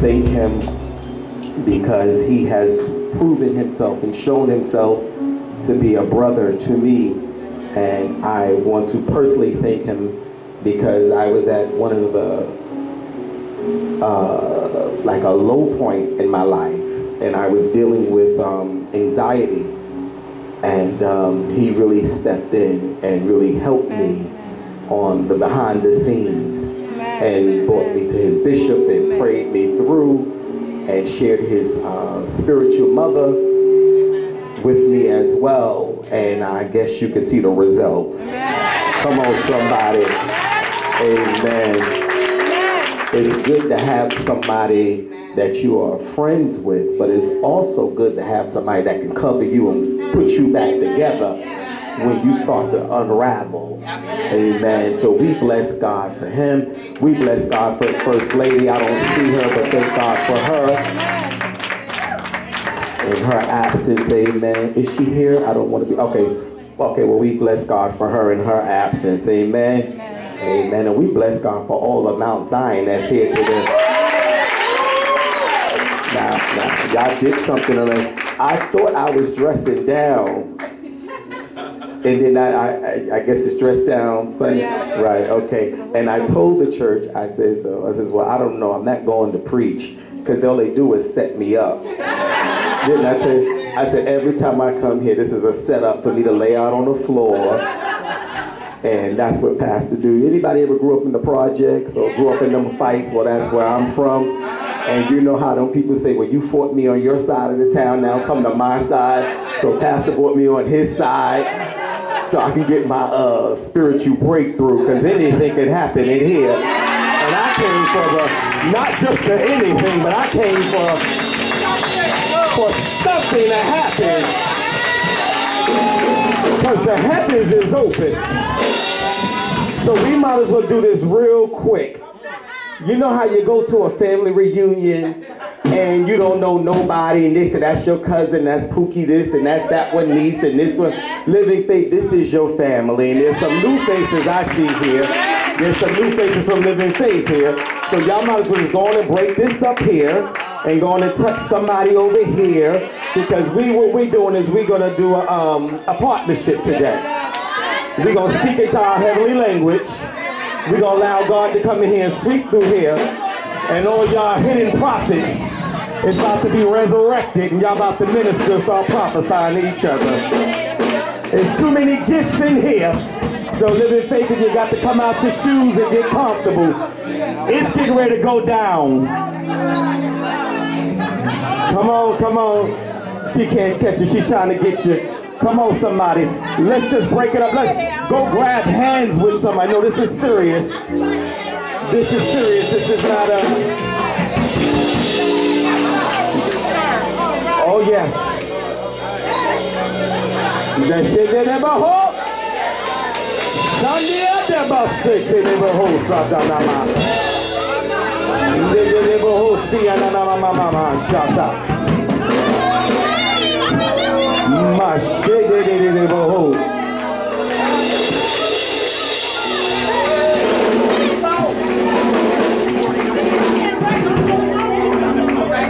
thank him because he has proven himself and shown himself to be a brother to me. And I want to personally thank him because I was at one of the, like a low point in my life. And I was dealing with anxiety. And he really stepped in and really helped me on the behind the scenes. And brought me to his bishop and prayed me through and shared his spiritual mother with me as well. And I guess you can see the results. Come on, somebody. Amen. It's good to have somebody that you are friends with, but it's also good to have somebody that can cover you and put you back together when you start to unravel. Amen. So we bless God for him. We bless God for First Lady. I don't see her, but thank God for her. In her absence, amen. Is she here? I don't want to be, okay. Okay, well, we bless God for her in her absence. Amen. Amen. And we bless God for all of Mount Zion that's here today. Now, y'all did something on me. I thought I was dressing down. And then I guess it's dressed down Sunday. Yeah. Right, okay. And I told the church, I said, well, I don't know, I'm not going to preach, because all they do is set me up. Then I said, every time I come here, this is a setup for me to lay out on the floor. And that's what pastors do. Anybody ever grew up in the projects or grew up in them fights? Well, that's where I'm from. And you know how them people say, well, you fought me on your side of the town, now come to my side. So pastor brought me on his side, so I can get my spiritual breakthrough, because anything can happen in here. And I came for not just for anything, but I came for something to happen. Because the heavens is open. So we might as well do this real quick. You know how you go to a family reunion and you don't know nobody, and they say that's your cousin, that's Pookie this, and that's that one niece, and this one. Living Faith, this is your family. And there's some new faces I see here. There's some new faces from Living Faith here. So y'all might as well just go on and break this up here and go on and touch somebody over here, because what we're doing is we're going to do a partnership today. We're going to speak into our heavenly language. We're going to allow God to come in here and sweep through here. And all y'all hidden prophets is about to be resurrected, and y'all about to minister and start prophesying to each other. There's too many gifts in here. So Living Faith, you got to come out your shoes and get comfortable. It's getting ready to go down. Come on, come on. She can't catch you. She's trying to get you. Come on, somebody. Let's just break it up. Let's go grab hands with somebody. No, this is serious. This is serious. This is not a... Oh, yes.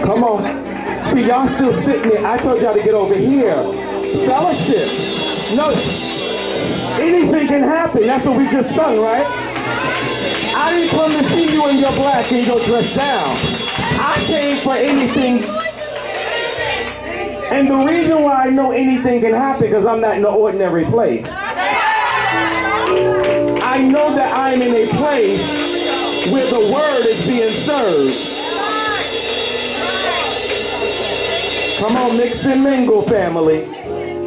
Come on. See, y'all still sitting there. I told y'all to get over here. Fellowship. No, anything can happen. That's what we just sung, right? I didn't come to see you in your black and your dress down. I came for anything. And the reason why I know anything can happen, because I'm not in an ordinary place. I know that I'm in a place where the word is being served. Come on, mix and mingle, family.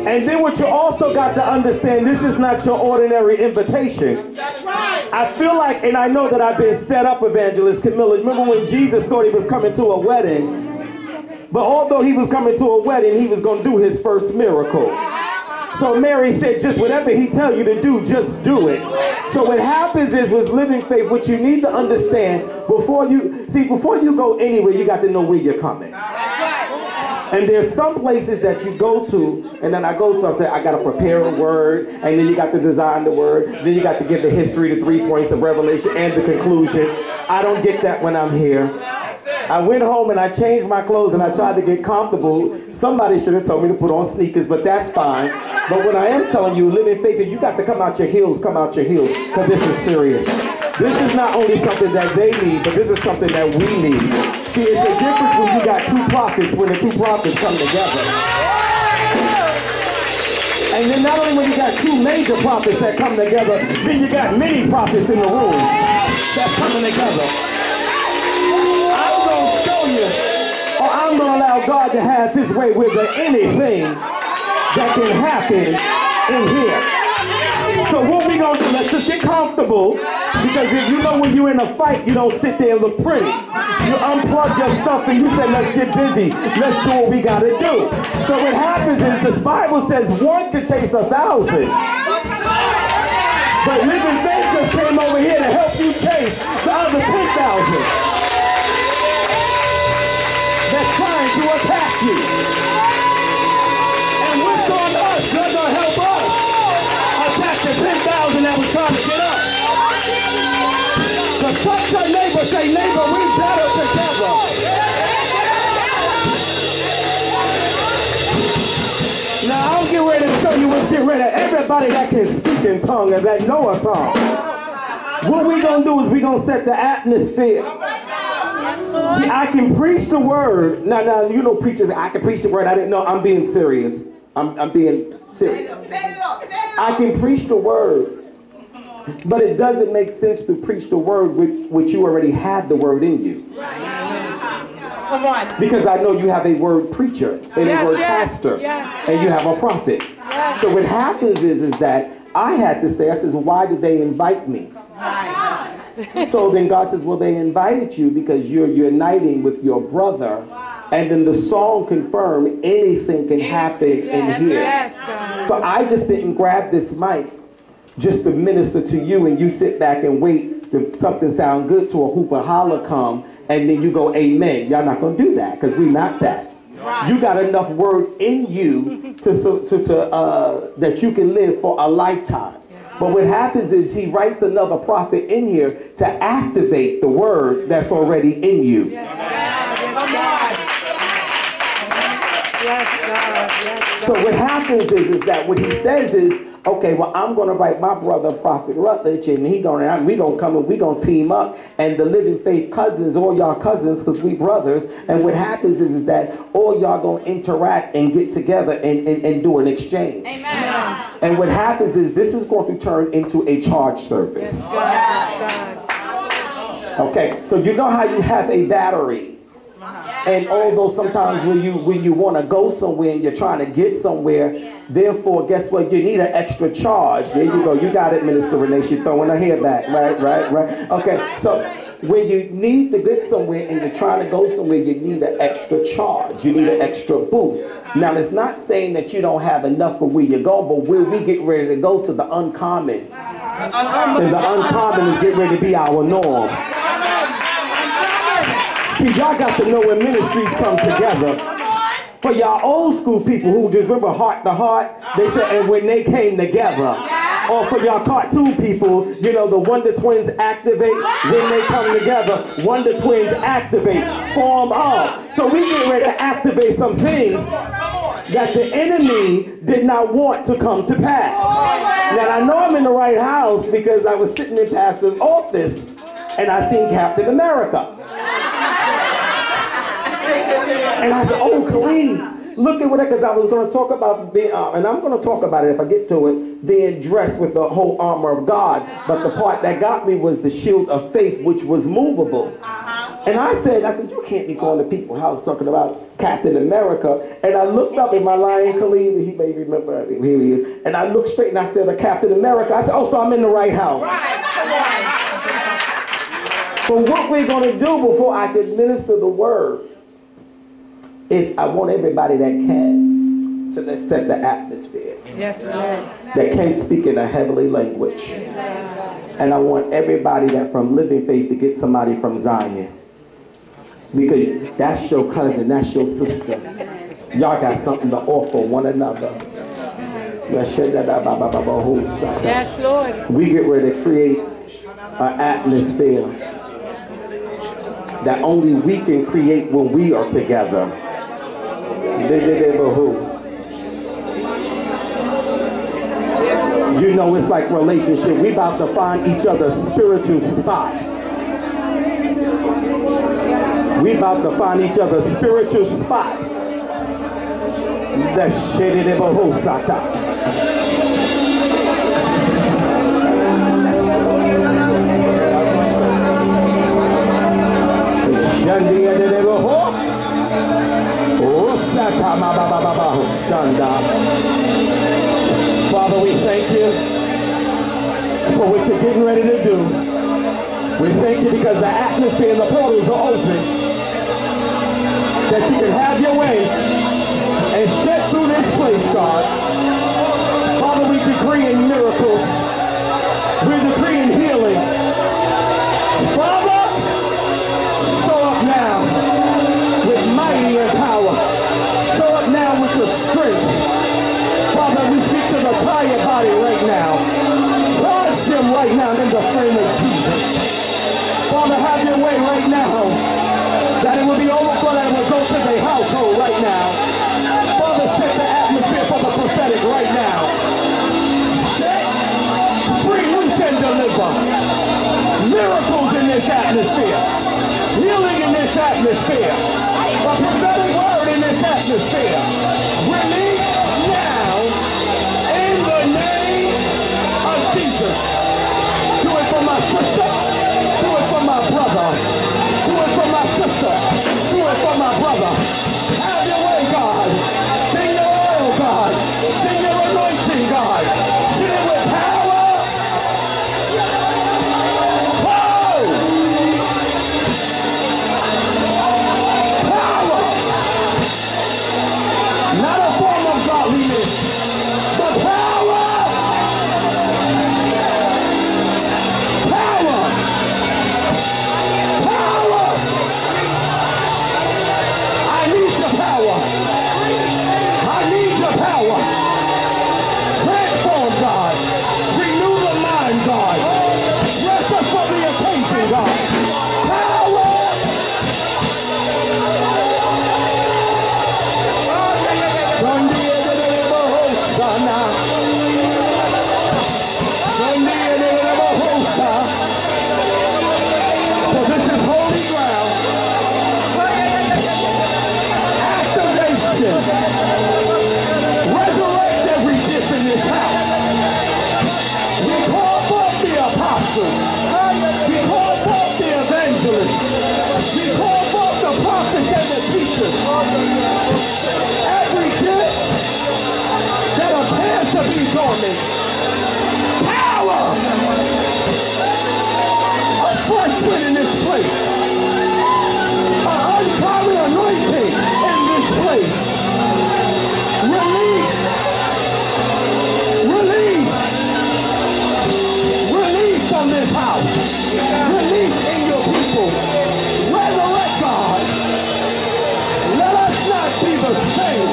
And then what you also got to understand, this is not your ordinary invitation. That's right. I feel like, and I know that I've been set up, Evangelist Camilla. Remember when Jesus thought he was coming to a wedding? But although he was coming to a wedding, he was going to do his first miracle. So Mary said, just whatever he tells you to do, just do it. So what happens is with Living Faith, what you need to understand, before you go anywhere, you got to know where you're coming. And there's some places that you go to, and then I go to, I say, I got to prepare a word, and then you got to design the word, then you got to give the history, the 3 points, the revelation, and the conclusion. I don't get that when I'm here. I went home and I changed my clothes and I tried to get comfortable. Somebody should have told me to put on sneakers, but that's fine. But what I am telling you, living faith, is you got to come out your heels, because this is serious. This is not only something that they need, but this is something that we need. See, it's the difference when you got two prophets, when the two prophets come together. And then not only when you got two major prophets that come together, then you got many prophets in the room that's coming together. I'm going to show you, or I'm going to allow God to have his way with anything that can happen in here. So what we going to do, let's just get comfortable, because if you know when you're in a fight, you don't sit there and look pretty. You unplug your stuff and you say, let's get busy. Let's do what we got to do. So what happens is the Bible says one could chase 1,000. But living faith just came over here to help you chase the other 10,000 that's trying to attack you. And what's on us? You're going to help us attack the 10,000 that was trying to get up. So touch your neighbor, say, neighbor, we better together. Now I'll get ready to show you what's getting ready. Everybody that can speak in tongues and that know a song. What we gonna do is we gonna set the atmosphere. See, I can preach the word. Now, you know preachers, I can preach the word. I didn't know. I'm being serious. I'm being serious. I can preach the word. But it doesn't make sense to preach the word which you already have the word in you. Come on. Because I know you have a word preacher and a word pastor and you have a prophet. So what happens is that I had to say, I says, why did they invite me? So then God says, well, they invited you because you're uniting with your brother. And then the song confirmed anything can happen in here. So I just didn't grab this mic just to minister to you and you sit back and wait to something sound good to a hoop and holler come and then you go amen. Y'all not gonna do that because we not that. Right. You got enough word in you that you can live for a lifetime. But what happens is he writes another prophet in here to activate the word that's already in you. Yes, God. So what happens is that what he says is, okay, well, I'm going to write my brother, Prophet Rutledge, and we going to come and we going to team up, and the Living Faith cousins, all y'all cousins, because we brothers, and what happens is that all y'all going to interact and get together and do an exchange. Amen. And what happens is this is going to turn into a charge service. Yes, God. Okay, so you know how you have a battery. And although sometimes when you want to go somewhere and you're trying to get somewhere, therefore, guess what? You need an extra charge. There you go. You got it, Minister Renee. She's throwing her hair back. Right. Okay, so when you need to get somewhere and you're trying to go somewhere, you need an extra charge. You need an extra boost. Now, it's not saying that you don't have enough for where you go, but where we get ready to go to the uncommon. And the uncommon is getting ready to be our norm. See, y'all got to know when ministries come together. For y'all old school people who just remember Heart to Heart, they said, and when they came together. Or for y'all cartoon people, you know, the Wonder Twins activate, when they come together, Wonder Twins activate, form up. So we get ready to activate some things that the enemy did not want to come to pass. Now, I know I'm in the right house because I was sitting in Pastor's office and I seen Captain America. And I said, oh, Kareem, look at what, because I was going to talk about being, and I'm going to talk about it if I get to it, being dressed with the whole armor of God. But the part that got me was the shield of faith, which was movable. And I said, you can't be going to people's house talking about Captain America. And I looked up at my lion, Khalid, he may remember, here he is. And I looked straight and I said, the Captain America. I said, oh, so I'm in the right house. So what we're going to do before I can minister the word is I want everybody that can to let's set the atmosphere. Yes, Lord. That can speak in a heavenly language. Yes. And I want everybody that from Living Faith to get somebody from Zion. Because that's your cousin, that's your sister. Y'all got something to offer one another. Yes, Lord. We get ready to create an atmosphere. that only we can create when we are together. You know, it's like relationship. We about to find each other's spiritual spots. We about to find each other's spiritual spot. The shady de bohosata. Father, we thank you for what you're getting ready to do. We thank you because the atmosphere and the portals are open, that you can have your way and step through this place, God. Father, we decree in miracles. We're decreeing healing. Father, show up now with mighty and power. Show up now with your strength. Father, we speak to the tired body right now. Charge them right now in the frame of Jesus. Father, have your way right now. That it will be overflow, that it will go to the household right now. Father, set the atmosphere for the prophetic right now. Set free, loose, and deliver. Miracles in this atmosphere. Healing in this atmosphere. A prophetic word in this atmosphere. Release now in the name of Jesus. Do it for my sister. Do it for my brother. Do it for my sister. Do it for my brother. Have your way, God. Send your oil, God. Send your anointing, God. Send it with power. Power. Power. Not a form of godliness, but power. Power. Power. I need your power. I need your power. Transform, God. Renew the mind, God. Dress us for the occasion, God. Power. So this is holy ground. Activation. Resurrect every gift in this house. We call forth the apostles. We call forth the evangelists. We call forth the prophets and the teachers. Every gift that appears to be dormant. Power! A fresh wind in this place. An uncommon anointing in this place. Release! Release! Release from this house. Release in your people. Resurrect, God. Let us not be the same.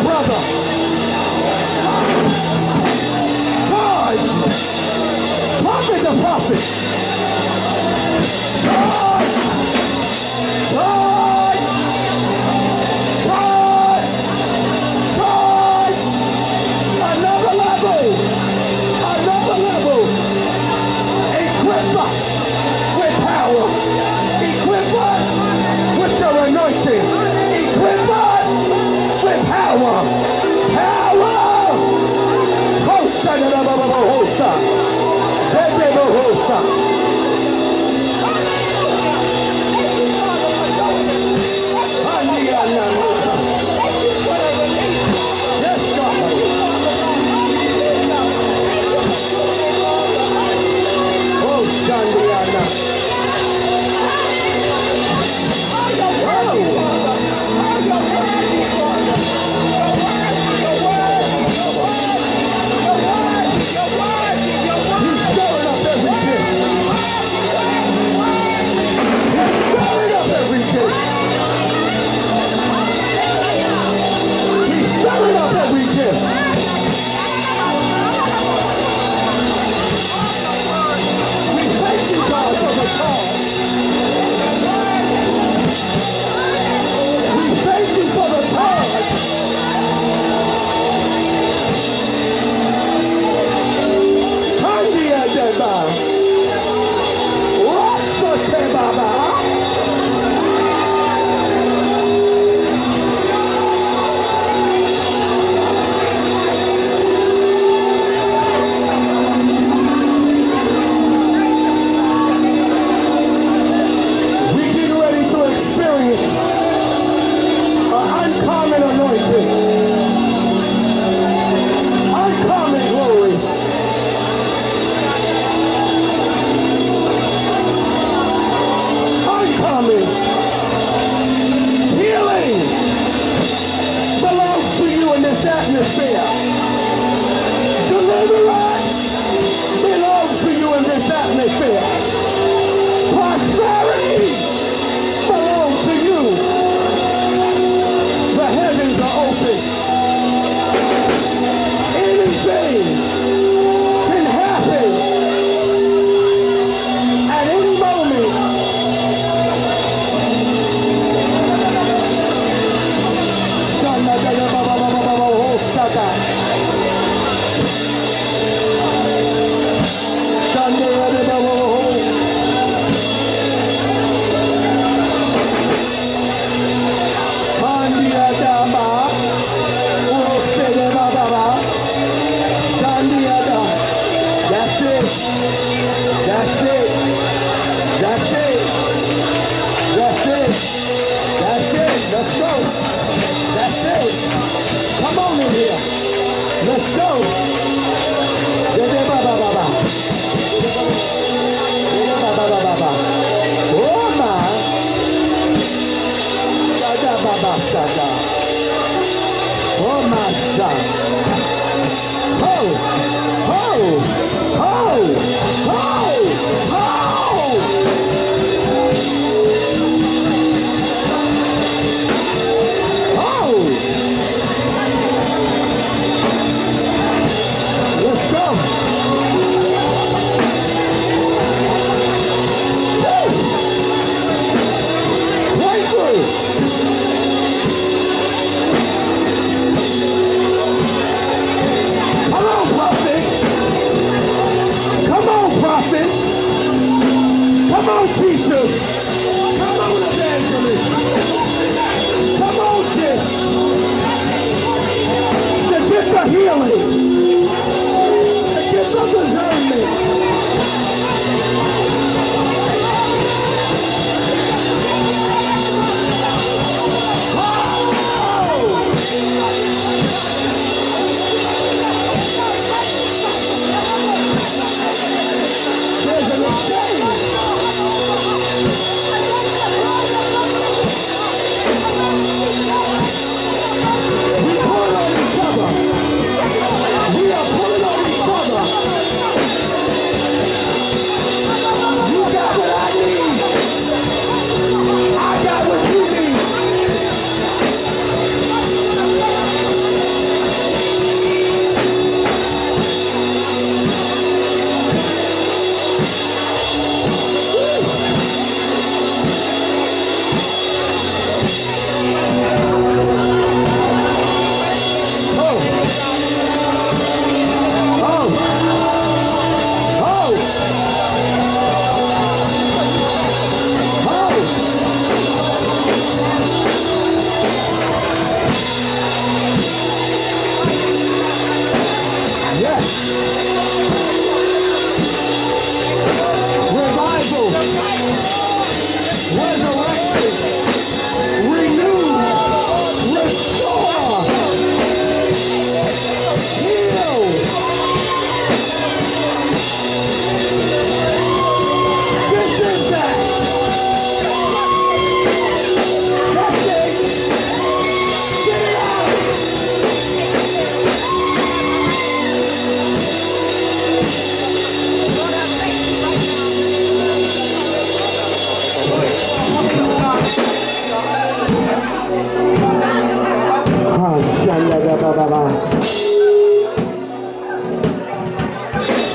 Brother, Charge! Prophet the prophet! Charge! Charge! Charge! Charge! Another level! Another level! Equip us with power! Equip us with your anointing! Equip us with power! Power! Hosta! Hosta! Hosta! Yes, God! Oh, Shandiana!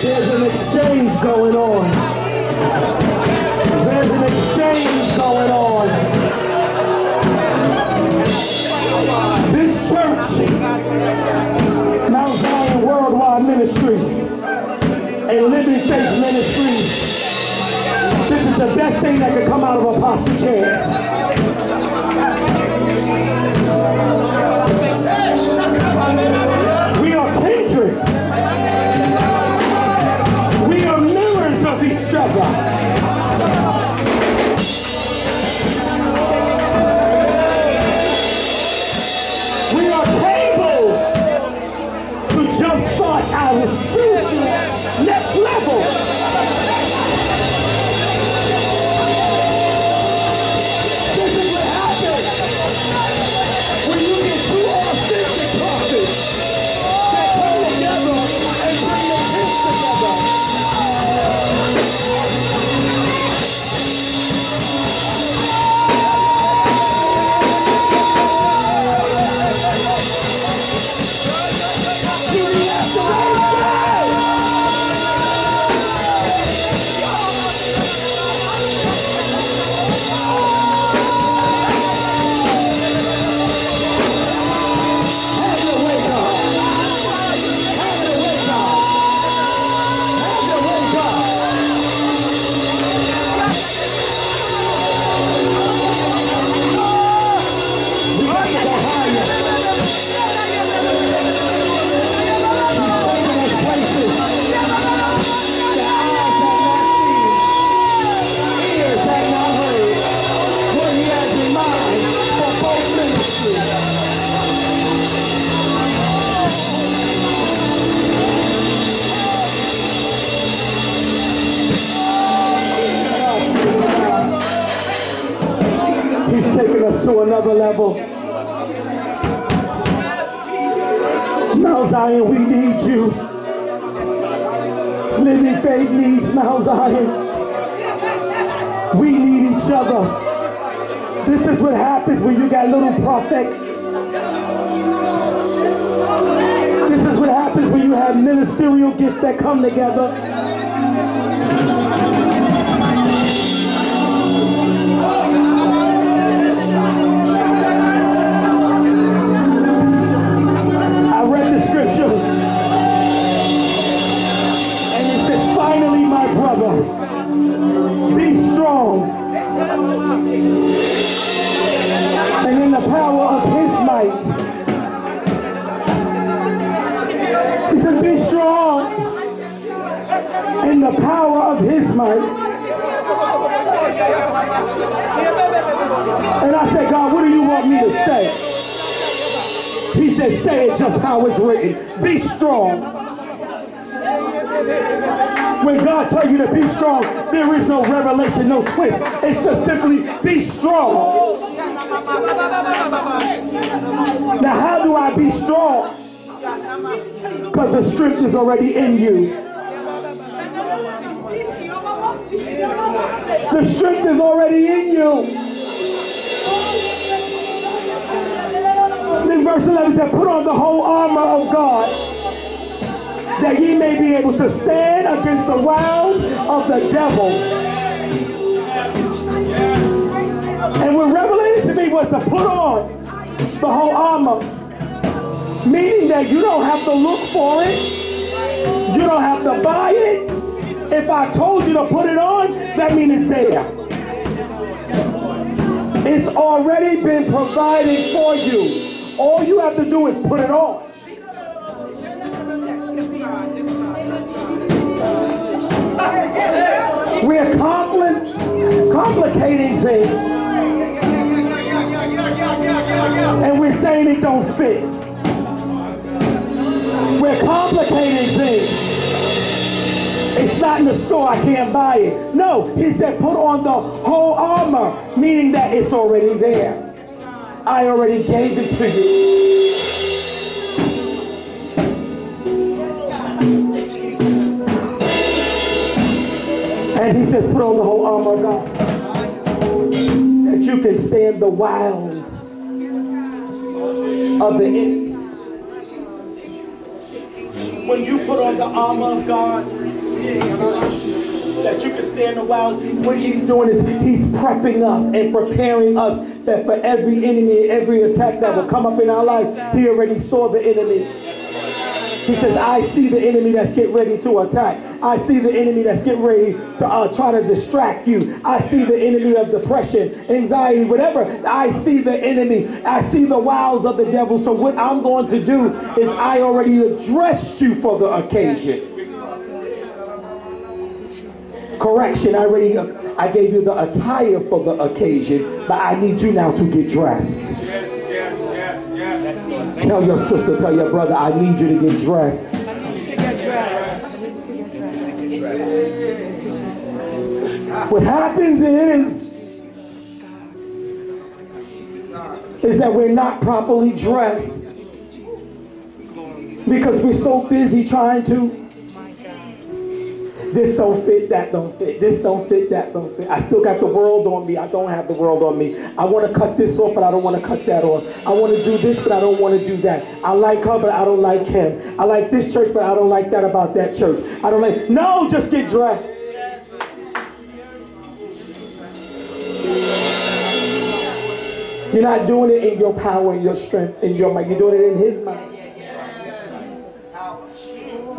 There's an exchange going on. There's an exchange going on. This church, Mount Zion Worldwide Ministries, a Living Faith Ministry, this is the best thing that could come out of Apostle Chance. We are kindred. We are mirrors of each other. We are tables to jumpstart our spiritual next level. This is what happens when you get two authentic prophets that come together and bring their kids together. He's taking us to another level. Mount Zion, we need you. Living Faith needs Mount Zion. We need each other. This is what happens when you got little prophets. This is what happens when you have ministerial gifts that come together. I read the scripture and it says, finally, my brother, be strong and in the power of his might. He said, be strong in the power of his might. And I said, God, what do you want me to say? He said, say it just how it's written. Be strong. When God tells you to be strong, there is no revelation, no twist. It's just simply be strong. Now, how do I be strong? Because the strength is already in you. The strength is already in you. In verse 11 said, put on the whole armor of God, that ye may be able to stand against the wiles of the devil. And what revelated to me was to put on the whole armor, meaning that you don't have to look for it, you don't have to buy it. If I told you to put it on, that means it's there. It's already been provided for you. All you have to do is put it on. We're complicating things. And we're saying it don't fit. complicated thing. It's not in the store, I can't buy it. No, he said put on the whole armor, meaning that it's already there. I already gave it to you. And he says put on the whole armor of God, that you can stand the wiles of the enemy. When you put on the armor of God, that you can stand a while, what he's doing is he's prepping us and preparing us that for every enemy, every attack that will come up in our lives, he already saw the enemy. He says, I see the enemy that's getting ready to attack. I see the enemy that's getting ready to try to distract you. I see the enemy of depression, anxiety, whatever. I see the enemy. I see the wiles of the devil. So what I'm going to do is I already dressed you for the occasion. Correction, I gave you the attire for the occasion, but I need you now to get dressed. Tell your sister, tell your brother, I need you to get dressed. What happens is that we're not properly dressed because we're so busy trying to. This don't fit, that don't fit. This don't fit, that don't fit. I still got the world on me. I don't have the world on me. I want to cut this off, but I don't want to cut that off. I want to do this, but I don't want to do that. I like her, but I don't like him. I like this church, but I don't like that about that church. I don't like... No, just get dressed. You're not doing it in your power, in your strength, in your might. You're doing it in his might.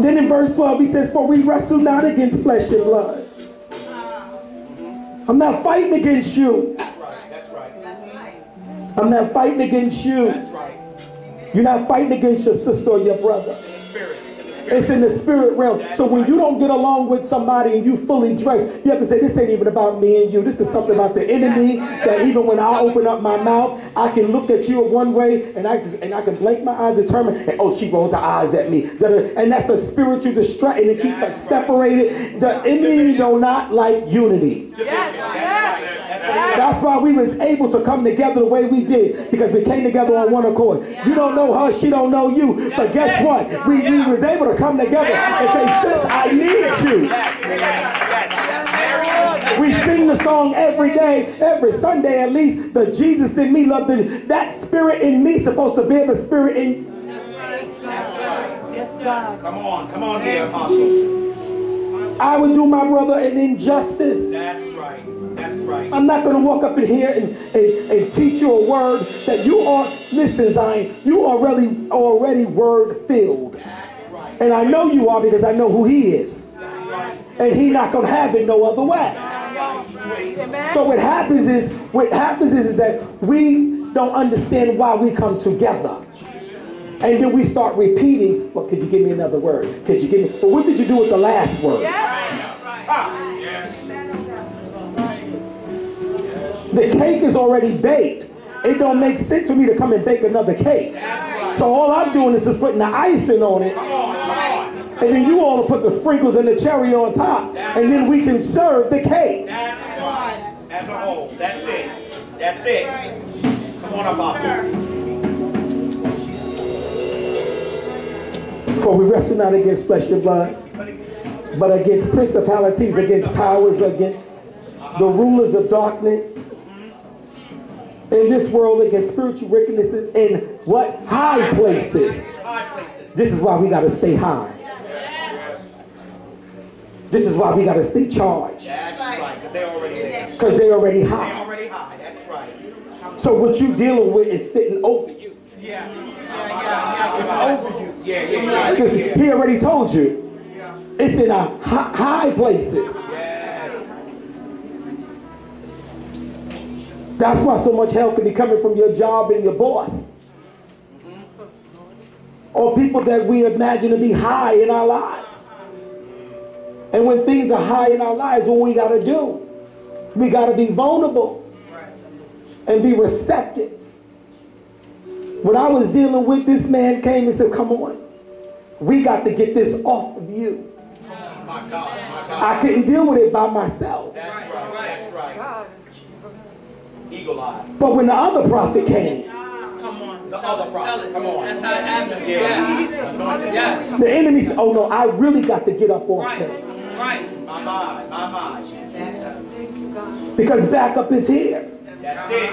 Then in verse 12 he says, for we wrestle not against flesh and blood. I'm not fighting against you. That's right. I'm not fighting against you. That's right. You're not fighting against your sister or your brother. It's in the spirit realm. So when you don't get along with somebody and you fully dressed, you have to say, this ain't even about me and you. This is something about the enemy, that even when I open up my mouth, I can look at you one way and I can blink my eyes, determine, and oh, she rolled her eyes at me. And that's a spiritual distraction. It keeps us separated. The enemy do not like unity. That's why we was able to come together the way we did, because we came together on one accord. You don't know her, she don't know you. But guess what? We was able to come together and say, sis, I need you. We sing the song every day, every Sunday at least, the Jesus in me, love the, that spirit in me supposed to bear the spirit in. Yes, God. Come on here, Apostle. I would do my brother an injustice. That's right. That's right. I'm not going to walk up in here and teach you a word that you are, listen, Zion, you are really already word filled. Right. And I know you are because I know who he is. Right. And he's not going to have it no other way. Right. So what happens is that we don't understand why we come together. And then we start repeating, well, could you give me another word? Could you give me, but what did you do with the last word? The cake is already baked. It don't make sense for me to come and bake another cake. So all I'm doing is just putting the icing on it. And then you all put the sprinkles and the cherry on top. And then we can serve the cake. As a whole. That's it. That's it. Come on, Apostle. For we wrestle not against flesh and blood, but against principalities, against powers, against the rulers of darkness in this world, against spiritual wickednesses in what? High places. This is why we got to stay high. This is why we got to stay charged. That's right, because they're already there. Because they're already high. They're already high, that's right. So what you dealing with is sitting over you. Yeah. It's over you. Yeah. Because he already told you. It's in a high places. That's why so much help can be coming from your job and your boss. Or people that we imagine to be high in our lives. And when things are high in our lives, what we got to do? We got to be vulnerable and be receptive. When I was dealing with, this man came and said, come on. We got to get this off of you. My God. I couldn't deal with it by myself. That's right. Eagle eye. But when the other prophet came, The other prophet. Come on. That's how it happens. Yes. Yes. the enemy said, oh no, I really got to get up off him. Right. My mind. Because backup is here. That's it.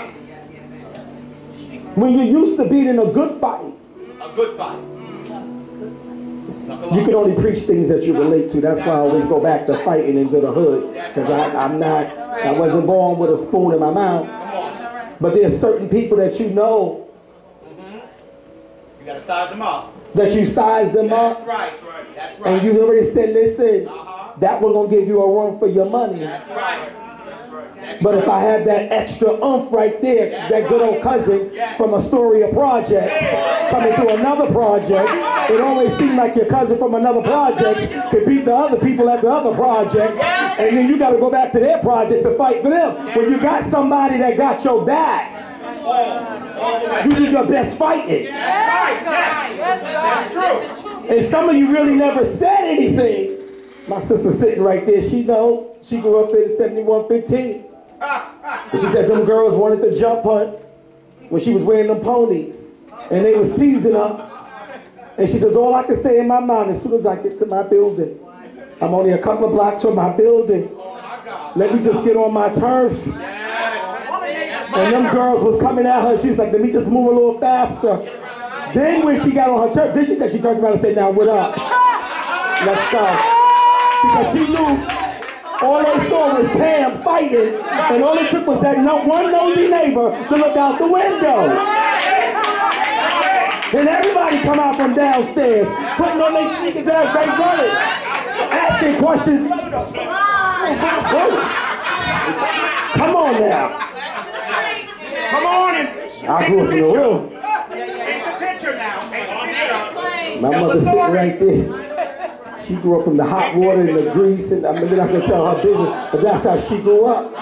When you're used to being in a good fight, A good fight. you can only preach things that you relate to. That's why I always go back to fighting into the hood. Because I wasn't born with a spoon in my mouth. But there are certain people that you know, You got to size them up. that you size them That's up, right. That's right. and you already said, listen, that one gonna give you a run for your money. That's right. But if I have that extra oomph right there, that good old cousin from Astoria project coming to another project, it always seems like your cousin from another project could beat the other people at the other project, and then you got to go back to their project to fight for them. When you got somebody that got your back, you do your best fighting. That's true. And some of you really never said anything. My sister sitting right there, she know. She grew up in 7115. And she said them girls wanted to jump hunt when she was wearing them ponies. And they was teasing her. And she says, all I can say in my mind, as soon as I get to my building, I'm only a couple of blocks from my building. Let me just get on my turf. And them girls was coming at her. She's like, let me just move a little faster. Then when she got on her turf, then she said, she turned around and said, now what up? Let's go. Because she knew all they saw was Pam fighting, and all it took was that one nosy neighbor to look out the window. And everybody come out from downstairs, putting on their sneakers as they running, asking questions. Come on now. Come on in. I grew up in the room. Paint the picture now. My mother sitting right there. She grew up from the hot water and the grease, and I'm not going to tell her business, but that's how she grew up.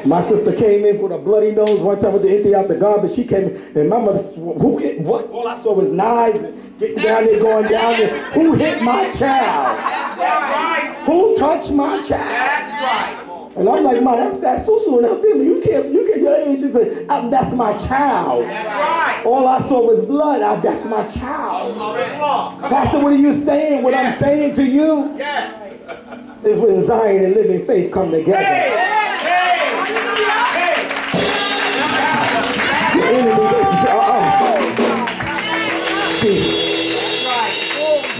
My sister came in with a bloody nose one time with the empty out the garbage. She came in, and my mother, who hit what? All I saw was knives and getting down there, going down there. Who hit my child? Who touched my child? That's right. And I'm like, Ma, that's Susu in her family. You can't, your age. She said, that's my child. That's right. All I saw was blood. That's my child. Mother's love. Come Pastor, what are you saying? What I'm saying to you Yes. is when Zion and living faith come together. The enemy,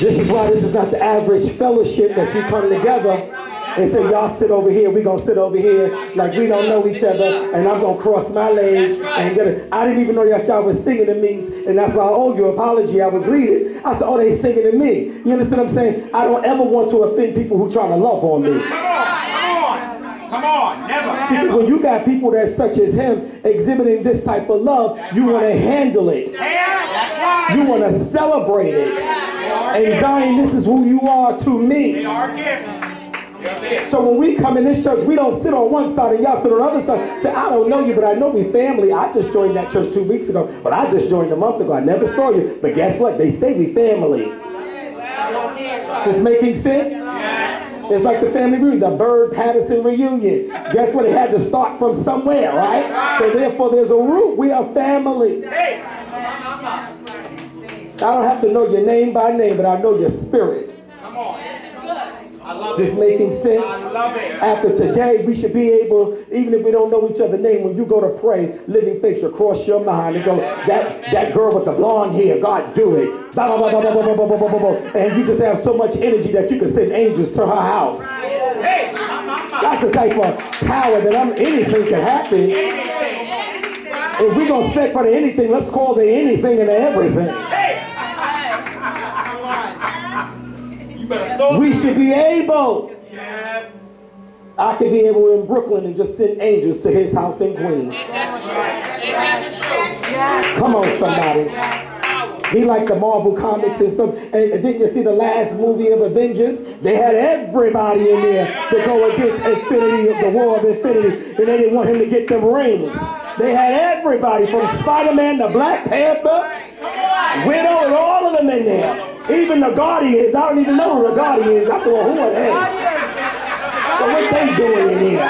this is why this is not the average fellowship that you come together and say, y'all sit over here, we gonna sit over here like we don't know each other, and I'm gonna cross my legs and get it. I didn't even know that y'all was singing to me, and that's why I owe you an apology. I was reading. I said, oh, they singing to me. You understand what I'm saying? I don't ever want to offend people who try to love on me. Come on. Never. Because when you got people that's such as him exhibiting this type of love, you want to handle it. You want to celebrate it. And Zion, this is who you are to me. They are gift. So when we come in this church, we don't sit on one side and y'all sit on the other side. Say, I don't know you, but I know we family. I just joined that church 2 weeks ago, but I just joined a month ago. I never saw you. But guess what? They say we family. Is this making sense? It's like the family reunion, the Bird-Patterson reunion. Guess what? It had to start from somewhere, right? So therefore, there's a root. We are family. I don't have to know your name by name, but I know your spirit. Come on. I love This making sense? I love it. After today, we should be able, even if we don't know each other's name, when you go to pray, living faith should cross your mind and go, that girl with the blonde hair, God do it. Blah, blah, blah, blah, blah, blah, blah, blah, blah, blah. And you just have so much energy that you can send angels to her house. That's the type of power that anything can happen. If we're going to expect for the anything, let's call the anything and the everything. We should be able. Yes. I could be able in Brooklyn and just send angels to his house in Queens. Come on, somebody. He liked the Marvel comics and stuff. And didn't you see the last movie of Avengers? They had everybody in there to go against Infinity, the War of Infinity. And they didn't want him to get them rings. They had everybody from Spider-Man to Black Panther, Widow, and all of them in there. Even the guardians. I don't even know who the guardians. I said, well, who are they? So what they doing in here?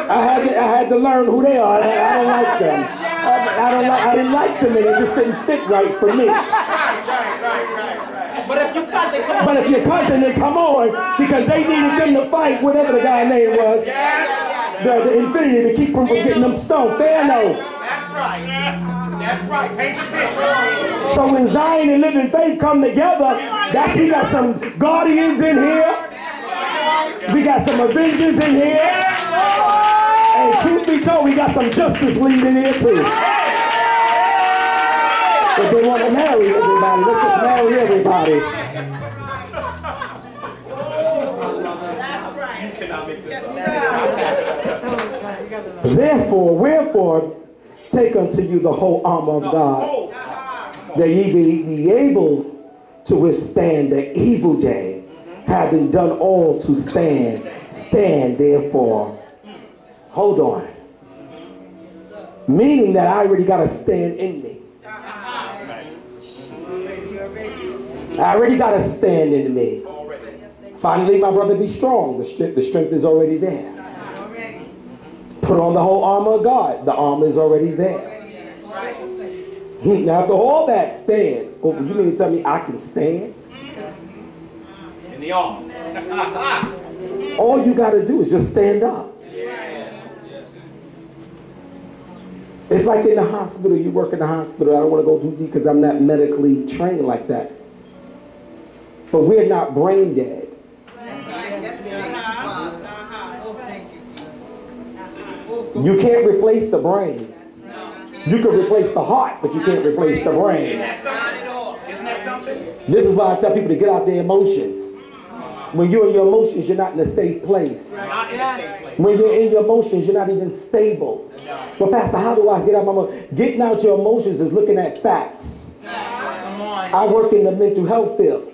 I had to learn who they are. I don't like them. I didn't like them, and it just didn't fit right for me. But if your cousin come on. But if your cousin, then come on, because they needed them to fight, whatever the guy's name was, the Infinity, to keep from getting them stoned. Fair no. That's right. That's right. Paint the picture. So when Zion and Living Faith come together, we got some guardians in here. We got some Avengers in here. And truth be told, we got some Justice League in here too. If they want to marry everybody, let's just marry everybody. Therefore, wherefore, take unto you the whole armor of God, that ye be able to withstand the evil day, having done all to stand. Stand, therefore. Hold on. Meaning that I already got to stand in me. I already got to stand in me. Finally, my brother, be strong. The strength is already there. Put on the whole armor of God. The armor is already there. Now, after all that, stand. Oh, you mean to tell me I can stand? In the arm. All you got to do is just stand up. It's like in the hospital. You work in the hospital. I don't want to go too deep because I'm not medically trained like that. But we're not brain dead. You can't replace the brain. You can replace the heart, but you can't replace the brain. Isn't that something? This is why I tell people to get out their emotions. When you're in your emotions, you're not in a safe place. Not in a safe place. When you're in your emotions, you're not even stable. But Pastor, how do I get out my emotions? Getting out your emotions is looking at facts. I work in the mental health field.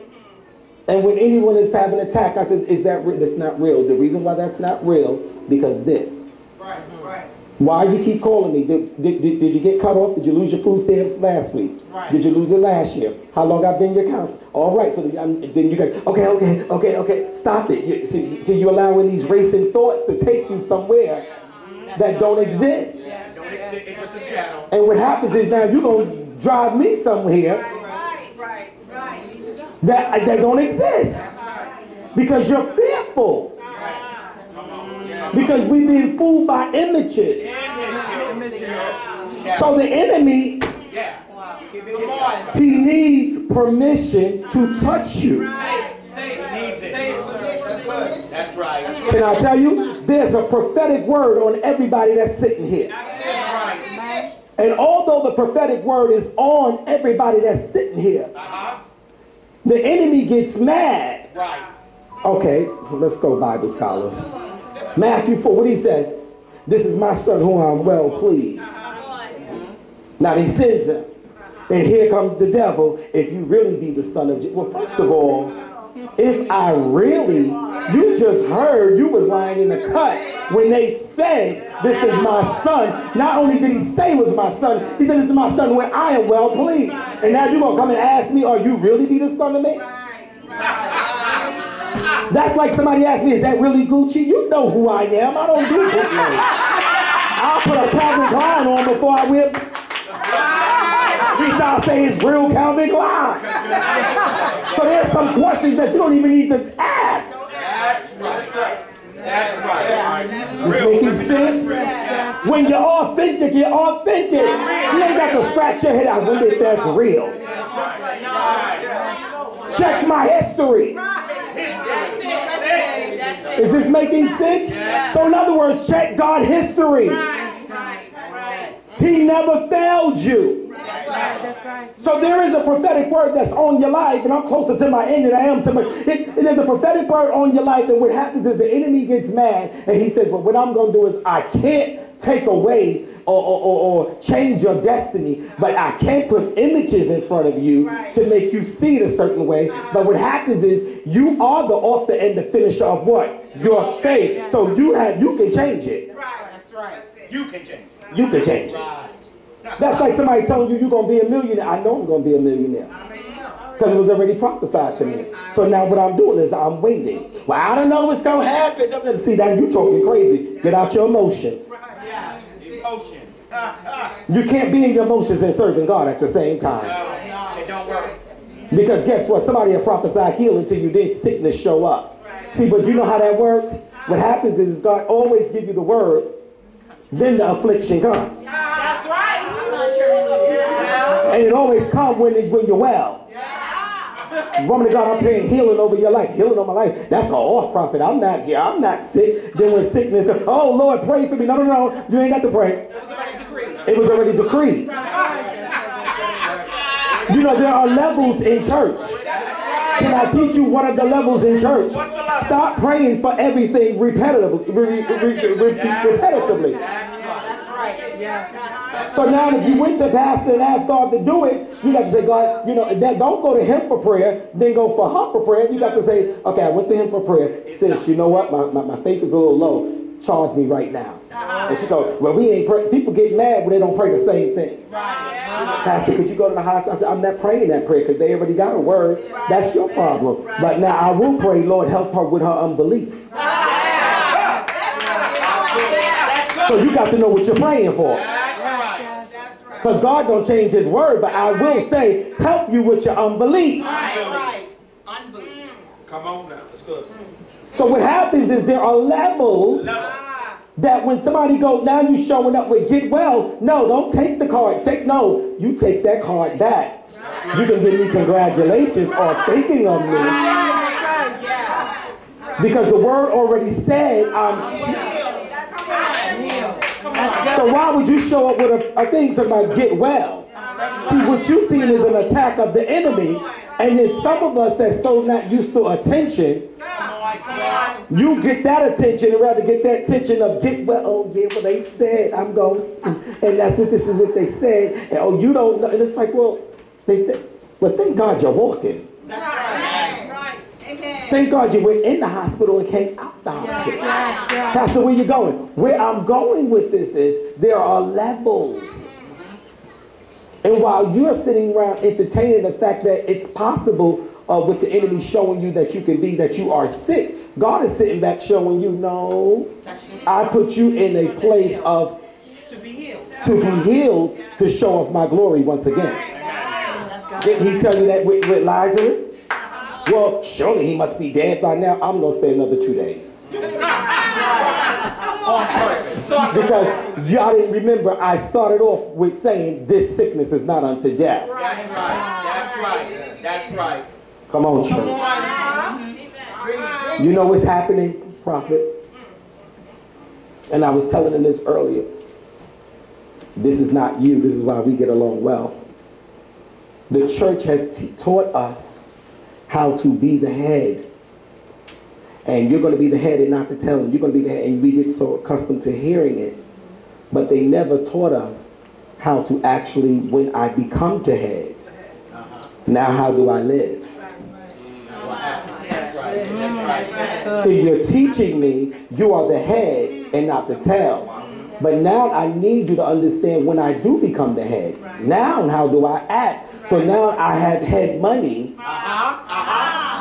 And when anyone is having an attack, I said, is that real? That's not real. The reason why that's not real, because this. Right. Why you keep calling me? Did you get cut off? Did you lose your food stamps last week? Right. Did you lose it last year? How long I've been your counselor? All right, so then you go, okay, stop it. So you're allowing these racing thoughts to take you somewhere that don't exist. It's just a shadow. And what happens is now you're going to drive me somewhere that don't exist. Because you're fearful. Because we've been fooled by images. So the enemy, he needs permission to touch you. That's right. Can I tell you? There's a prophetic word on everybody that's sitting here. And although the prophetic word is on everybody that's sitting here, the enemy gets mad. Right. Okay, let's go, Bible scholars. Matthew 4, what he says? This is my son whom I'm well pleased. Now he sends him. And here comes the devil. If you really be the son of Jesus. Well, first of all, if I really, you just heard you was lying in the cut when they said, this is my son. Not only did he say it was my son, he said, this is my son when I am well pleased. And now you're going to come and ask me, are you really be the son of man? That's like somebody asked me, is that really Gucci? You know who I am. I don't do bootleg. I'll put a Calvin Klein on before I whip. He starts saying it's real Calvin Klein. So there's some questions that you don't even need to ask. That's right. This making sense? When you're authentic, you're authentic. You ain't got to scratch your head out. I wonder if that's real. Check my history. Is this making sense? So in other words, check God's history. He never failed you. That's right. So there is a prophetic word that's on your life, and I'm closer to my end than I am to my... There's a prophetic word on your life, and what happens is the enemy gets mad, and he says, well, what I'm going to do is I can't take away or change your destiny, but I can put images in front of you to make you see it a certain way. But what happens is you are the author and the finisher of what? Your faith. So you can change it. That's right. You can change it. You can change it. That's like somebody telling you you're going to be a millionaire. I know I'm going to be a millionaire. Because it was already prophesied to me. So now what I'm doing is I'm waiting. Well, I don't know what's going to happen. See, now you talking crazy. Get out your emotions. Emotions. You can't be in your emotions and serving God at the same time. It don't work. Because guess what? Somebody will prophesy healing to you, then sickness show up. See, but you know how that works? What happens is God always give you the word, then the affliction comes. That's right. And it always comes when you're well. Woman of God, I'm praying healing over your life. Healing over my life. That's an off prophet. I'm not here. I'm not sick. Then when sickness comes, oh Lord, pray for me. No, no, no. You ain't got to pray. It was already decreed. You know, there are levels in church. Can I teach you one of the levels in church? Stop praying for everything repetitively. So now if you went to pastor and asked God to do it, you got to say, God, you know, don't go to him for prayer, then go for her for prayer. You got to say, okay, I went to him for prayer. Sis, you know what? My faith is a little low. Charge me right now. And she goes, well, we ain't pray. People get mad when they don't pray the same thing. Pastor, could you go to the hospital? I said, I'm not praying that prayer because they already got a word. That's your problem. But now I will pray, Lord, help her with her unbelief. So you got to know what you're praying for. Because God don't change his word, but I will say, help you with your unbelief. Unbelief. Come on now. Let's go. So what happens is there are levels that when somebody goes, now you showing up with get well. No, don't take the card. You take that card back. You can give me congratulations or thinking of me. Because the word already said I'm healed. So why would you show up with a thing talking about get well? See, what you've seen is an attack of the enemy. And then some of us that's so not used to attention, you get that attention and rather get that attention of get well. Oh yeah, well they said I'm going, and this is what they said. And oh, you don't know. And it's like, well, they said, well, thank God you're walking. That's right. Amen. Thank God you went in the hospital and came out the hospital. Yes. Pastor, where you going? Where I'm going with this is there are levels. And while you're sitting around entertaining the fact that it's possible with the enemy showing you that you can be, that you are sick, God is sitting back showing you, no, I put you in a place of to be healed to show off my glory once again. Didn't he tell you that with Lazarus? Well, surely he must be dead by now. I'm going to stay another 2 days. Because y'all didn't remember, I started off with saying this sickness is not unto death. That's right. That's right. Come on, church. You know what's happening, prophet? And I was telling him this earlier. This is not you. This is why we get along well. The church has taught us how to be the head. And you're going to be the head and not the tail. You're going to be the head. And we get so accustomed to hearing it. But they never taught us how to actually, when I become the head, now how do I live? So you're teaching me you are the head and not the tail. But now I need you to understand when I do become the head. Now how do I act? So now I have head money.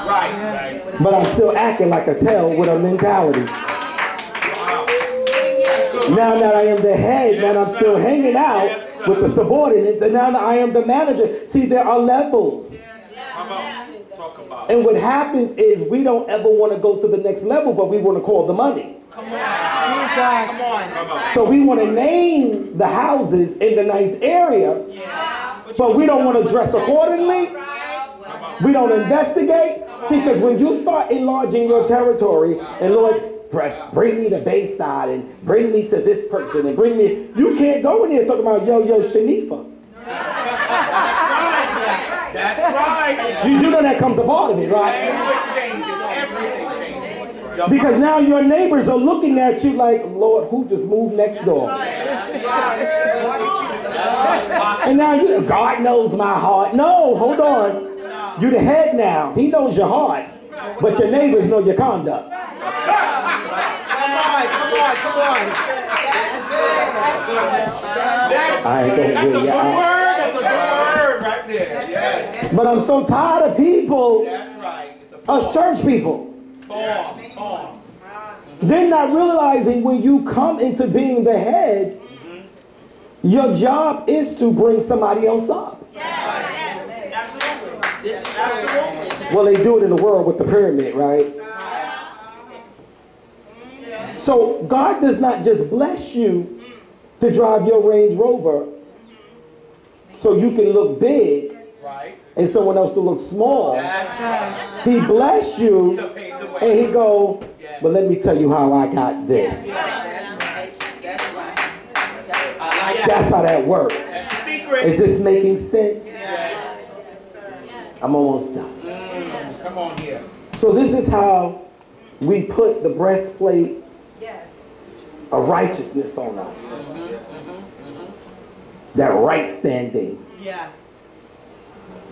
Right. But I'm still acting like a tail with a mentality. Now that I am the head, now I'm still hanging out with the subordinates, and now that I am the manager. See, there are levels. And what happens is we don't ever want to go to the next level, but we want to call the money. Come on. So we want to name the houses in the nice area, but we don't want to dress accordingly. We don't investigate. See, because when you start enlarging your territory, and Lord, bring me to Bayside and bring me to this person and bring me, you can't go in here talking about yo Shanifa. That's right. You do know that comes a part of it, right? Everything changes. Because now your neighbors are looking at you like, Lord, who just moved next door? And now God knows my heart. No, hold on. You're the head now. He knows your heart. But your neighbors know your conduct. Come on. I ain't gonna That's a do good it. word. That's a good word right there. Yes. But I'm so tired of people, That's right. It's a us church people, form. they're not realizing when you come into being the head, your job is to bring somebody else up. Absolutely. Well, they do it in the world with the pyramid, right? So God does not just bless you to drive your Range Rover so you can look big Right. and someone else to look small. That's right. He bless you To pave the way. and he go, but let me tell you how I got this. That's how that works. That's the secret. Is this making sense? I'm almost done. Come on here. So this is how we put the breastplate of righteousness on us. That right standing. Yeah.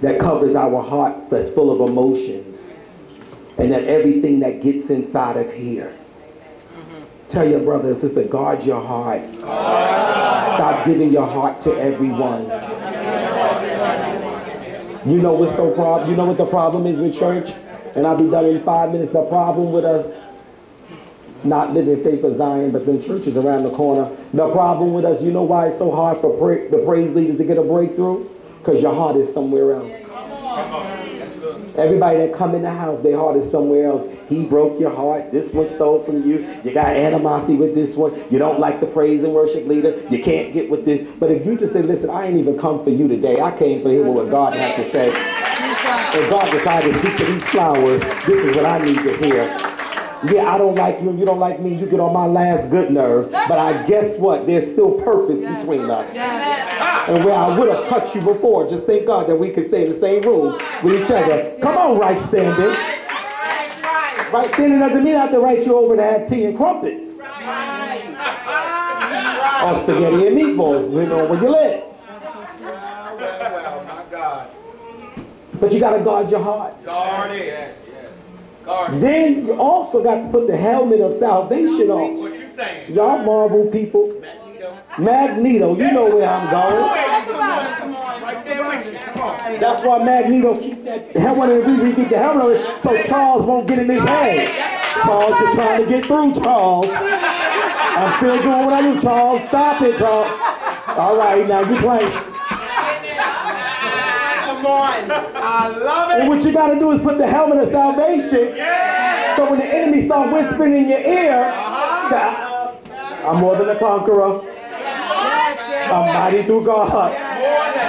That covers our heart that's full of emotions. And that everything that gets inside of here. Tell your brother and sister, guard your heart. Stop giving your heart to everyone. You know what's so problem? You know what the problem is with church? And I'll be done in 5 minutes. The problem with us not living faith of Zion, but then churches around the corner. The problem with us, you know why it's so hard for the praise leaders to get a breakthrough? Because your heart is somewhere else. Everybody that come in the house, their heart is somewhere else. He broke your heart. This one stole from you. You got animosity with this one. You don't like the praise and worship leader. You can't get with this. But if you just say, listen, I ain't even come for you today. I came for hearing what God had to say. And God decided to speak to these flowers. This is what I need to hear. Yeah, I don't like you and you don't like me. You get on my last good nerves. But I guess what? There's still purpose between us. And where I would have cut you before, just thank God that we can stay in the same room with each other. Come on, right standing. Right standing doesn't mean I have to write you over to have tea and crumpets. Or spaghetti and meatballs, you know, where you live. Well, my God. But you got to guard your heart. Guard it. Yes. Guard it. Then you also got to put the helmet of salvation on. What you saying? Y'all Marvel people. Magneto, you know where I'm going. Right there with you. Come on. That's why Magneto keeps that helmet, and the reason he keeps the helmet on it, so Charles won't get in his head. Charles, you're trying to get through, Charles. I'm still doing what I do, Charles. Stop it, Charles. All right, now you play. Come on. I love it. And what you got to do is put the helmet of salvation. So when the enemy starts whispering in your ear, say, I'm more than a conqueror. I'm mighty through God.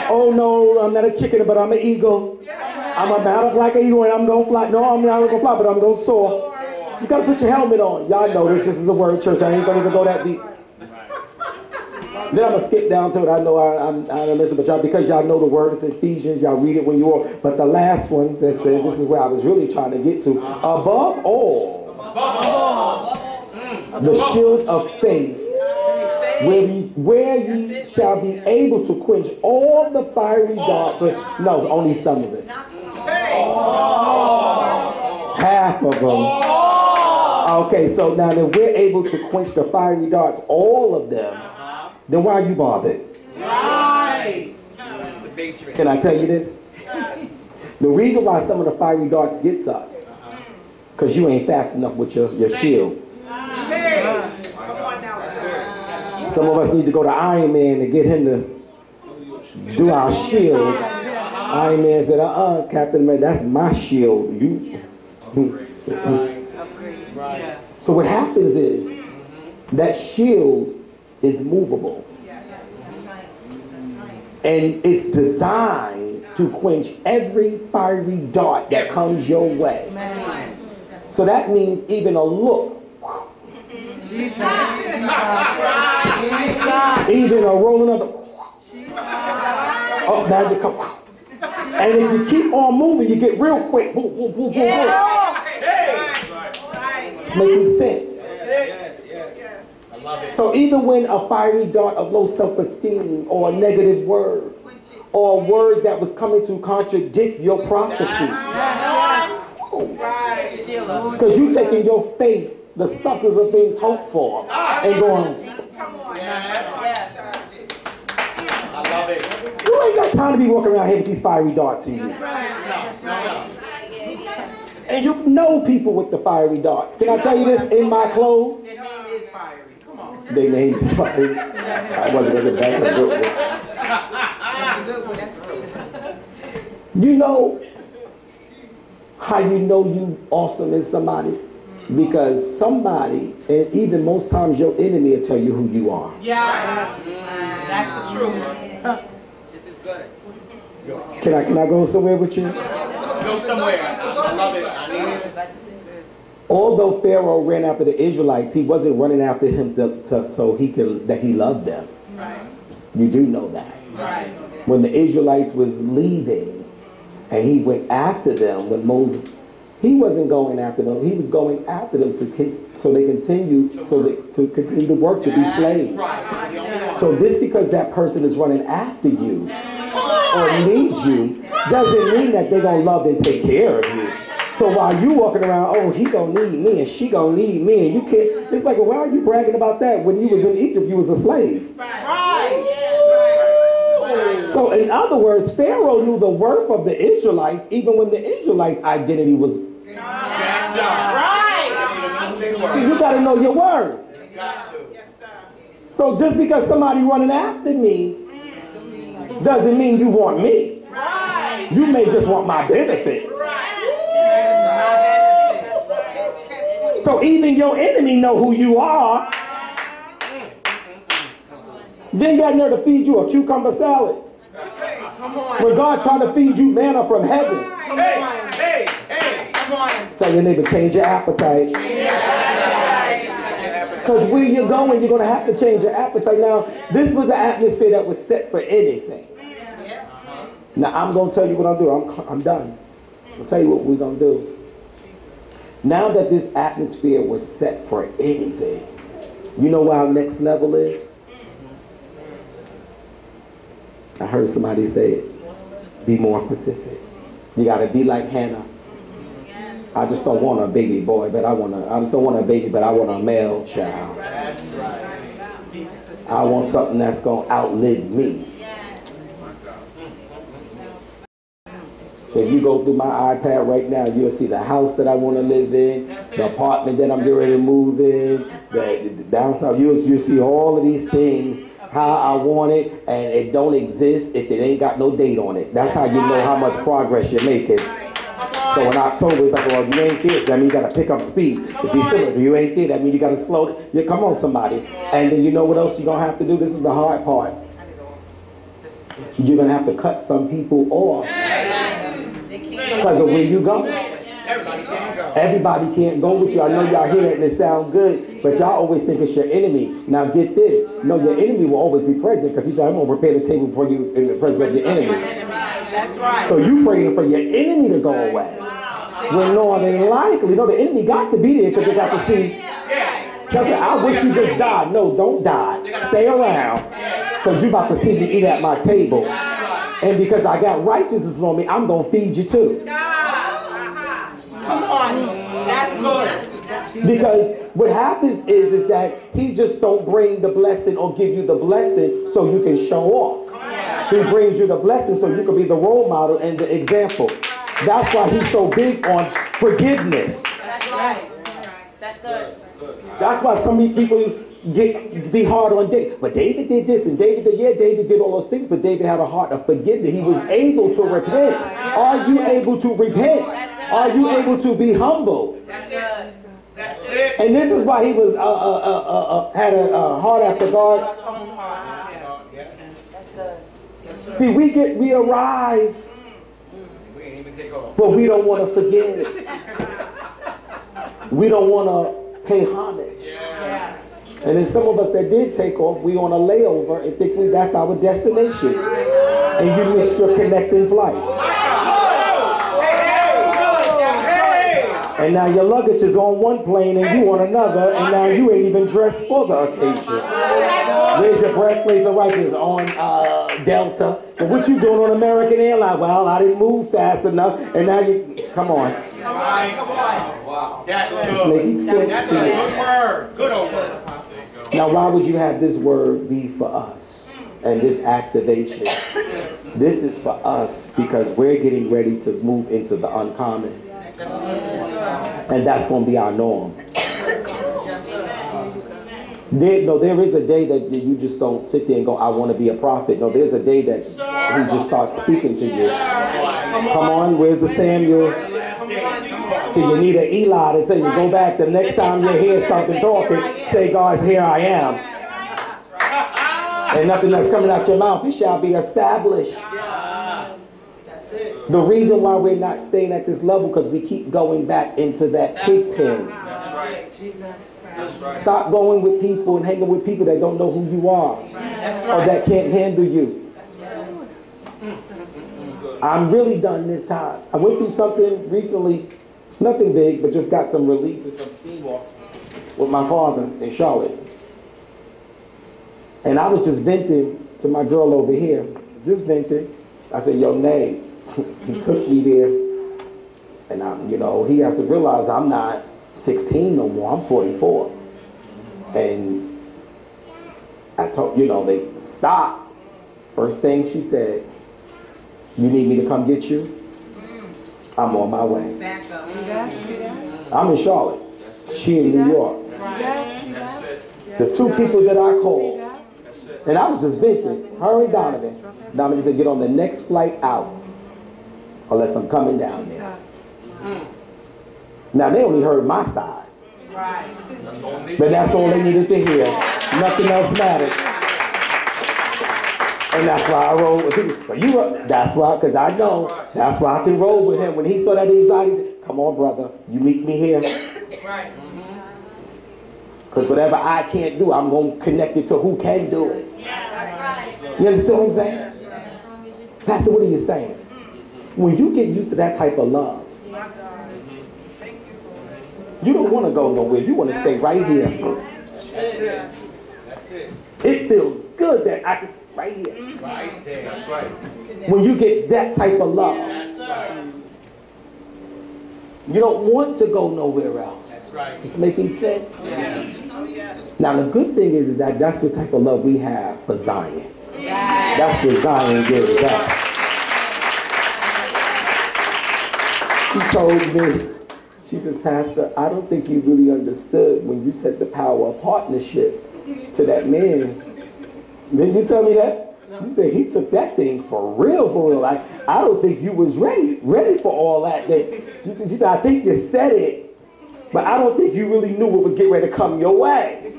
Oh no, I'm not a chicken, but I'm an eagle. I'm a man like an eagle and I'm going to fly. No, I'm not going to fly, but I'm going to soar. You got to put your helmet on. Y'all know this. This is a word church. I ain't going to even go that deep. Then I'm going to skip down to it. I know I don't listen, but y'all, because y'all know the word, it's Ephesians. Y'all read it when you are. But the last one that said, this is where I was really trying to get to. Above all, the shield of faith, where ye shall be able to quench all the fiery darts. No, only some of it. Half of them. Okay, so now that we're able to quench the fiery darts, all of them, then why are you bothered? Can I tell you this? The reason why some of the fiery darts gets us, because you ain't fast enough with your shield. Some of us need to go to Iron Man to get him to do our shield. Iron Man said, Captain Man, that's my shield. So what happens is that shield is movable. And it's designed to quench every fiery dart that comes your way. So that means even a look. Jesus. Even a rolling of the. Oh, now you come. And if you keep on moving, you get real quick. Boom, boom, boom, boom, boom. It's making sense. So even when a fiery dart of low self-esteem or a negative word or a word that was coming to contradict your prophecy, because you're taking your faith, the substance of things hoped for, and going, got time to be walking around here with these fiery darts in you. And you know people with the fiery darts. Can I tell you this? In my clothes, Their name is fiery. Come on. their name is fiery. I wasn't going to get back to the You know how you know you awesome in somebody? Because somebody, and even most times your enemy will tell you who you are. Yes. That's the truth. This is good. Can I go somewhere with you? Go somewhere. I love it. I need it. Although Pharaoh ran after the Israelites, he wasn't running after him so that he loved them. Right. You do know that. Right. When the Israelites was leaving, and he went after them, when Moses, he wasn't going after them. He was going after them to continue the work to be slaves. So just because that person is running after you or needs you doesn't mean that they're gonna love and take care of you. So while you walking around, oh, he gonna need me and she gonna need me, and you can't. It's like, well, why are you bragging about that when you was in Egypt? You was a slave. Right. So in other words, Pharaoh knew the worth of the Israelites even when the Israelites' identity was. Right. So you got to know your worth. So just because somebody running after me doesn't mean you want me. You may just want my benefits. So even your enemy know who you are. Then got there to feed you a cucumber salad. When God trying to feed you manna from heaven. Hey. Come on. Tell your neighbor, change your appetite. Because where you're going, you're going to have to change your appetite. Now, this was an atmosphere that was set for anything. Now, I'm going to tell you what I'll do. I'm done. I'll tell you what we're going to do. Now that this atmosphere was set for anything, you know what our next level is? I heard somebody say it. Be more specific. You got to be like Hannah. I just don't want a baby boy, but I just don't want a baby, but I want a male child. That's right. I want something that's going to outlive me. If you go through my iPad right now, you'll see the house that I want to live in, the apartment that I'm getting ready to move in, the downside. You'll see all of these things, how I want it, and it don't exist if it ain't got no date on it. That's how you know how much progress you're making. So in October, it's like, well, you ain't there, that means you got to pick up speed. If you ain't there, that means you got to slow it. Yeah, come on, somebody. And then you know what else you're going to have to do? This is the hard part. You're going to have to cut some people off. Because of where you go. Everybody can't go with you. I know y'all hear that and it sounds good, but y'all always think it's your enemy. Now get this. No, your enemy will always be present because he said, I'm going to prepare the table for you in the presence of your enemy. That's right. So you praying for your enemy to go away. When more than likely, no, the enemy got to be there because they got to see. I wish you just died. No, don't die. Stay around because you're about to see me eat at my table. And because I got righteousness on me, I'm going to feed you too. Come on. That's good. Because what happens is that he just don't bring the blessing or give you the blessing so you can show off. He brings you the blessing so you can be the role model and the example. That's why he's so big on forgiveness. That's right. That's good. That's why so many people be hard on David. But David did this and David did all those things, but David had a heart of forgiveness. He was able to repent. Are you able to repent? Are you able to be humble? That's it. That's it. And this is why he was had a heart after God. See, we arrive, but we don't want to forget. We don't want to pay homage. And then some of us that did take off, we on a layover and think that's our destination. And you missed your connecting flight. And now your luggage is on one plane and you on another, and now you ain't even dressed for the occasion. Where's your birthplace of righteousness? On Delta. And what you doing on American Airlines? Well, I didn't move fast enough, and now you, come on. Wow. That's It's good. making sense That's to a you. good word. Good old word. Now, why would you have this word be for us? and this activation, this is for us because we're getting ready to move into the uncommon. And that's going to be our norm. There is a day that you just don't sit there and go, I want to be a prophet. No, there's a day that he just starts speaking to you. Come on, where's the Samuel? See, you need an Eli to tell you, go back the next time you hear something talking, say, God, here I am. And nothing that's coming out your mouth, it shall be established. The reason why we're not staying at this level because we keep going back into that pig pen. Stop going with people and hanging with people that don't know who you are or that can't handle you. I'm really done this time. I went through something recently, nothing big, but just got some releases, some steam off with my father in Charlotte. And I was just venting to my girl over here, just venting. I said, yo, Nay, he took me there. And he has to realize I'm not 16 no more, I'm 44. And I told, they stopped. First thing she said, you need me to come get you? I'm on my way. I'm in Charlotte. She in New York. The two people that I called, and I was just venting, her and Donovan. Donovan said, get on the next flight out, unless I'm coming down there. Now, they only heard my side. But that's all they needed to hear. Nothing else mattered. And that's why I roll with him. But that's why, because I know, that's why I can roll with him. When he saw that anxiety, come on, brother, you meet me here. Because whatever I can't do, I'm going to connect it to who can do it. You understand what I'm saying? Pastor, what are you saying? When you get used to that type of love, you don't want to go nowhere. You want to stay right here. It feels good that I can right here. Right there. That's right. When you get that type of love, you don't want to go nowhere else. That's right. It's making sense. Yes. Now the good thing is that that's the type of love we have for Zion. Yes. That's what Zion gives us. She told me, she says, Pastor, I don't think you really understood when you said the power of partnership to that man. Didn't you tell me that? You said he took that thing for real. Like, I don't think you was ready for all that. She said, I think you said it, but I don't think you really knew what was getting ready to come your way.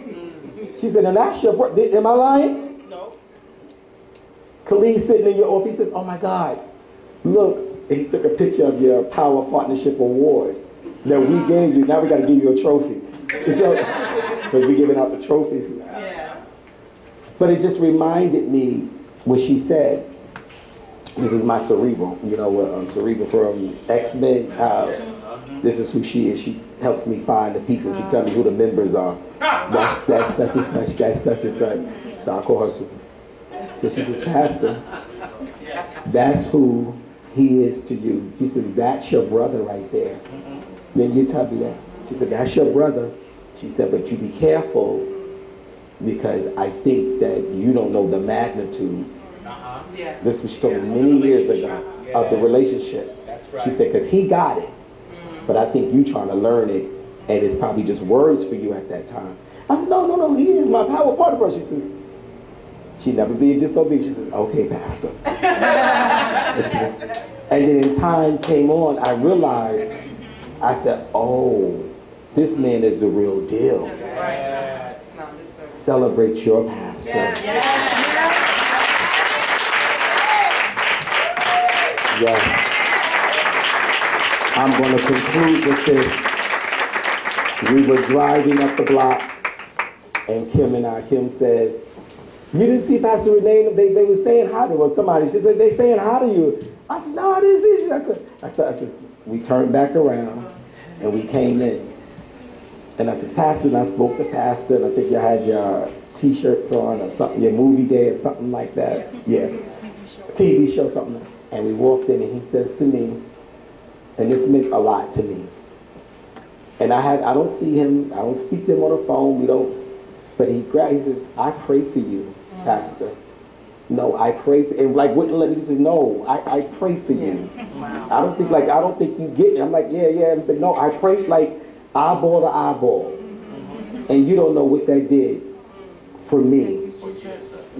She said, and that's your brother. Am I lying? No. Khalid sitting in your office, he says, oh my God, look, he took a picture of your Power Partnership Award that we gave you. Now we got to give you a trophy. Because we're giving out the trophies now. Yeah. But it just reminded me what she said. This is my cerebral, cerebral from X-Men. This is who she is. She helps me find the people. She tells me who the members are. That's such and such. That's such and such. So I call her. So she says, Pastor, that's who he is to you. She says, that's your brother right there. Then you tell me that. She said, that's your brother. She said, but you be careful because I think that you don't know the magnitude. This was told many years ago of the relationship. She said, because he got it, but I think you trying to learn it, and it's probably just words for you at that time. I said, no, he is my power partner. She says, she never be disobedient. She says, okay, Pastor. And then as time came on, I realized, I said, oh, this man is the real deal. Yes. Celebrate your pastor. Yes. Yes. I'm going to conclude with this. We were driving up the block, and Kim says, you didn't see Pastor Renee? They were saying hi to her. Somebody, she said, they saying hi to you. I said, no, I didn't see you. I said, we turned back around, and we came in. And I said, Pastor, and I spoke to Pastor, and I think you had your T-shirts on or something, your movie day or something like that. Yeah, TV show, something. And we walked in, and he says to me, and this meant a lot to me. And I don't see him, I don't speak to him on the phone, we don't. But he says, I pray for you, Pastor. no, I pray for, and like wouldn't let me say, no, I pray for you. I don't think you get it. I'm like, yeah. It's like, no, I pray like eyeball to eyeball. And you don't know what that did for me.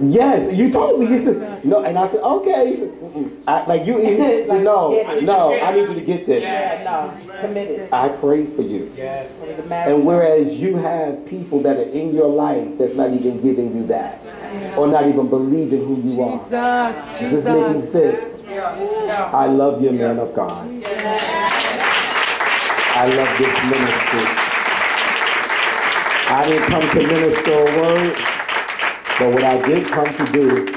Yes, you told me. He says, no, and I said, okay. He says, he said, no, I need you to get this. Yeah, no, committed. I pray for you. Yes. And whereas you have people that are in your life that's not even giving you that, or not even believing who you are. Jesus. This making sense. I love you, man of God. I love this ministry. I didn't come to minister a word, but what I did come to do,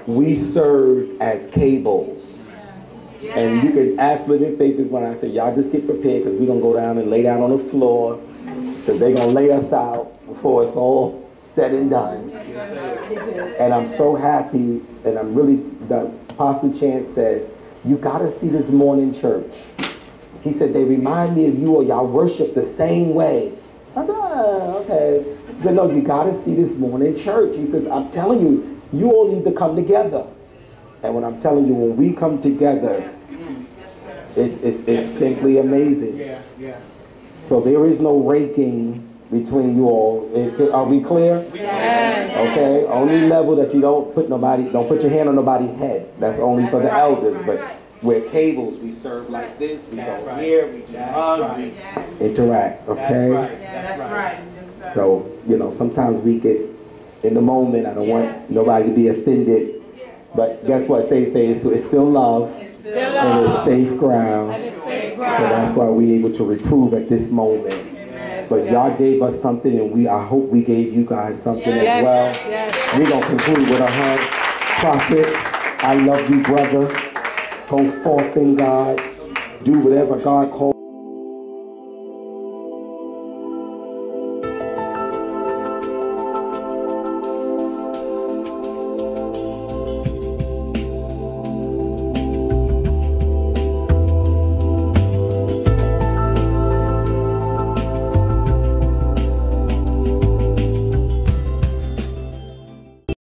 we served as cables. And you can ask Living Faith this when I say, y'all just get prepared because we're going to go down and lay down on the floor because they're going to lay us out before it's all said and done. And I'm so happy, and I'm really, Pastor Chance says, you got to see this morning church. He said, they remind me of you, or y'all worship the same way. I said, okay. He said, no, you got to see this morning church. He says, I'm telling you, you all need to come together. And when I'm telling you, when we come together, it's simply amazing. Yeah. So there is no ranking between you all. Are we clear? Yes. Okay. Only level that you don't put your hand on nobody's head. That's only for the elders. But we're cables. We serve like this. We go here. We just hug. We interact. Okay. That's right. So sometimes we get in the moment. I don't want nobody to be offended. But guess what? Say it's still love. And it's safe ground. So that's why we're able to reprove at this moment. But y'all gave us something, and I hope we gave you guys something as well. We're going to conclude with a hug. Prophet, I love you, brother. Go forth in God. Do whatever God calls